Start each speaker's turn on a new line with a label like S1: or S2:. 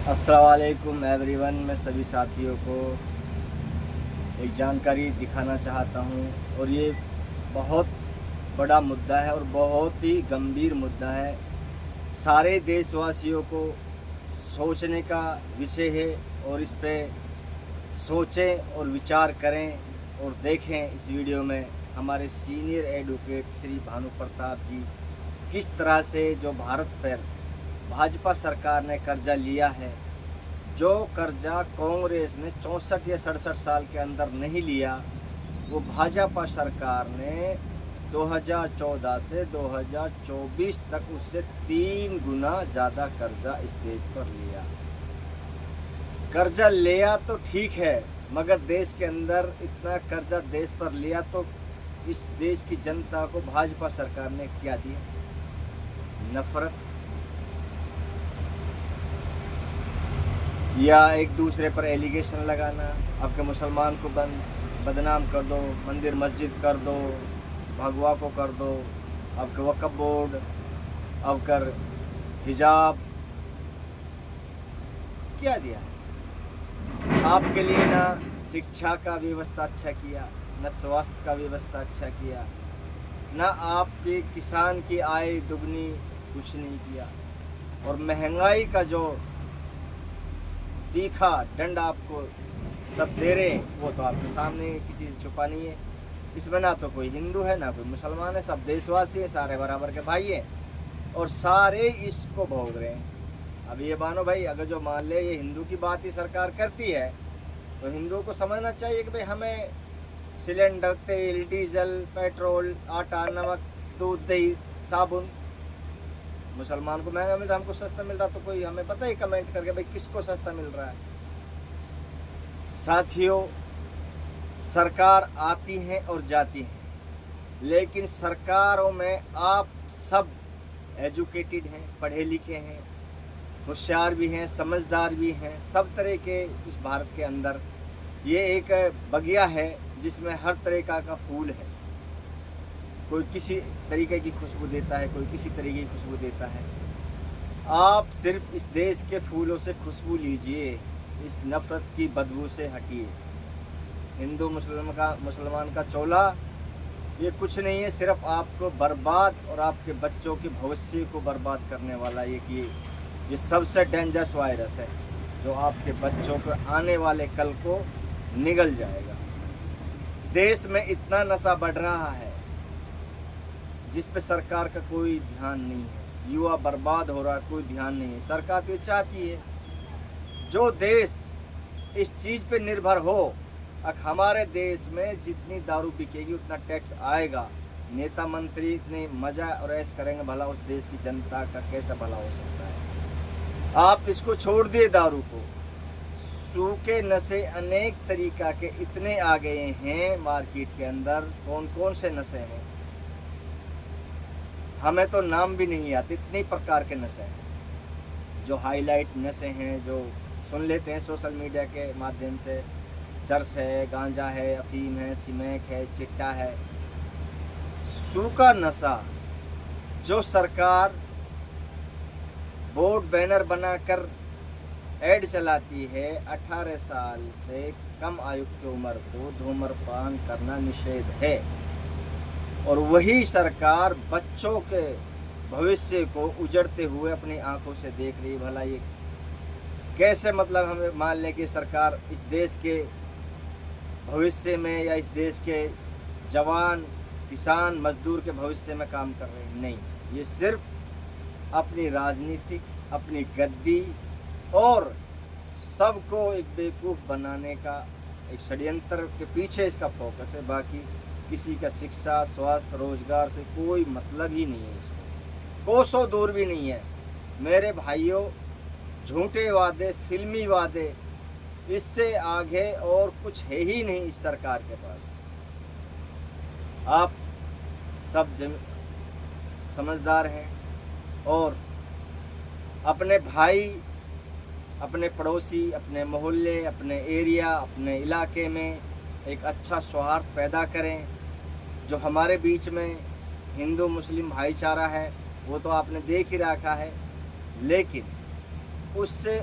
S1: अस्सलाम वालेकुम एवरीवन। मैं सभी साथियों को एक जानकारी दिखाना चाहता हूँ और ये बहुत बड़ा मुद्दा है और बहुत ही गंभीर मुद्दा है। सारे देशवासियों को सोचने का विषय है और इस पे सोचें और विचार करें और देखें। इस वीडियो में हमारे सीनियर एडवोकेट श्री भानु प्रताप जी किस तरह से जो भारत पर भाजपा सरकार ने कर्जा लिया है, जो कर्जा कांग्रेस ने 64 या 67 साल के अंदर नहीं लिया, वो भाजपा सरकार ने 2014 से 2024 तक उससे 3 गुना ज़्यादा कर्जा इस देश पर लिया। कर्जा लिया तो ठीक है, मगर देश के अंदर इतना कर्जा देश पर लिया तो इस देश की जनता को भाजपा सरकार ने क्या दिया? नफरत, या एक दूसरे पर एलिगेशन लगाना, आपके मुसलमान को बदनाम कर दो, मंदिर मस्जिद कर दो, भगवा को कर दो, आपके वक्फ बोर्ड, आपकर हिजाब, क्या दिया? आपके लिए ना शिक्षा का व्यवस्था अच्छा किया, न स्वास्थ्य का व्यवस्था अच्छा किया, न आपके किसान की आय दुगनी, कुछ नहीं किया। और महंगाई का जो तीखा दंड आपको सब दे रहे हैं वो तो आपके सामने, किसी से छुपा नहीं है। इसमें ना तो कोई हिंदू है ना कोई मुसलमान है, सब देशवासी है, सारे बराबर के भाई हैं और सारे इसको भोग रहे हैं। अब ये मानो भाई, अगर जो मान ले ये हिंदू की बात ही सरकार करती है तो हिंदू को समझना चाहिए कि भाई हमें सिलेंडर, तेल, डीजल, पेट्रोल, आटा, नमक, दूध, दही, साबुन मुसलमान को महंगा मिल रहा, हमको सस्ता मिल रहा, तो कोई हमें पता ही कमेंट करके भाई किसको सस्ता मिल रहा है। साथियों, सरकार आती हैं और जाती हैं, लेकिन सरकारों में आप सब एजुकेटेड हैं, पढ़े लिखे हैं, होशियार भी हैं, समझदार भी हैं, सब तरह के इस भारत के अंदर ये एक बगिया है जिसमें हर तरह का फूल है। कोई किसी तरीके की खुशबू देता है, कोई किसी तरीके की खुशबू देता है। आप सिर्फ इस देश के फूलों से खुशबू लीजिए, इस नफरत की बदबू से हटिए। हिंदू मुसलमान का चोला ये कुछ नहीं है, सिर्फ आपको बर्बाद और आपके बच्चों के भविष्य को बर्बाद करने वाला ये सबसे डेंजरस वायरस है जो आपके बच्चों को आने वाले कल को निगल जाएगा। देश में इतना नशा बढ़ रहा है जिस पे सरकार का कोई ध्यान नहीं है, युवा बर्बाद हो रहा है, कोई ध्यान नहीं है। सरकार तो चाहती है जो देश इस चीज़ पे निर्भर हो, हमारे देश में जितनी दारू बिकेगी उतना टैक्स आएगा, नेता मंत्री इतने मजा और ऐश करेंगे, भला उस देश की जनता का कैसा भला हो सकता है? आप इसको छोड़ दिए दारू को, सूखे नशे अनेक तरीका के इतने आ गए हैं मार्केट के अंदर। कौन कौन से नशे हैं हमें तो नाम भी नहीं आते, इतने प्रकार के नशे हैं जो हाईलाइट नशे हैं, जो सुन लेते हैं सोशल मीडिया के माध्यम से। चरस है, गांजा है, अफीम है, स्मैक है, चिट्टा है। सूखा नशा जो सरकार बोर्ड बैनर बनाकर ऐड चलाती है, 18 साल से कम आयु की उम्र को धूम्रपान करना निषेध है, और वही सरकार बच्चों के भविष्य को उजड़ते हुए अपनी आंखों से देख रही। भला ये कैसे, मतलब हमें मान लें कि सरकार इस देश के भविष्य में या इस देश के जवान, किसान, मजदूर के भविष्य में काम कर रहे हैं? नहीं, ये सिर्फ अपनी राजनीतिक, अपनी गद्दी और सबको एक बेवकूफ़ बनाने का एक षड्यंत्र के पीछे इसका फोकस है। बाकी किसी का शिक्षा, स्वास्थ्य, रोजगार से कोई मतलब ही नहीं है, इसको कोसों दूर भी नहीं है। मेरे भाइयों, झूठे वादे, फिल्मी वादे, इससे आगे और कुछ है ही नहीं इस सरकार के पास। आप सब समझदार हैं और अपने भाई, अपने पड़ोसी, अपने मोहल्ले, अपने एरिया, अपने इलाके में एक अच्छा सौहार्द पैदा करें। जो हमारे बीच में हिंदू मुस्लिम भाईचारा है वो तो आपने देख ही रखा है, लेकिन उससे